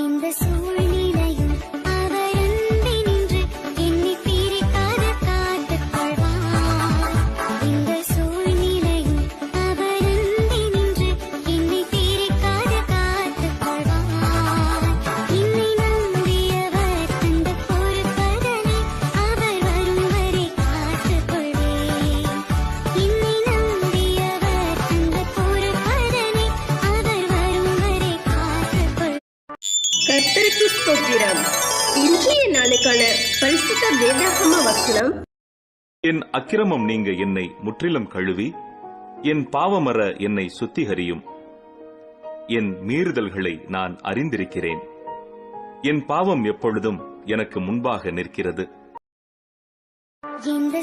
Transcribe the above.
இந்த சூழ்நிலையும் அவர் அன்பை நின்று என்னை பிரிக்காத காத்துக் கொள்வார். இந்த சூழ்நிலையும் அவர் அன்பை நின்று என்னை பிரிக்காத காத்துக் கொள்வார். என்னை நம்பியவர் தந்த பொறுப்பதனை அவர் வரும் வரை காத்துக் கொள்வேன். என்னை நம்பியவர் தந்த பொறுப்பதனை அவர் வரும் வரை காத்துக் கொள்வேன். கர்த்தருக்கு ஸ்தோத்திரம். இன்றைய நாளுக்கான பரிசுத்த வேதாகம வசனம், என் அக்கிரமம் நீங்க என்னை முற்றிலும் கழுவி என் பாவமற என்னை சுத்திகரியும். என் மீறுதல்களை நான் அறிந்திருக்கிறேன். என் பாவம் எப்பொழுதும் எனக்கு முன்பாக நிற்கிறது. இந்த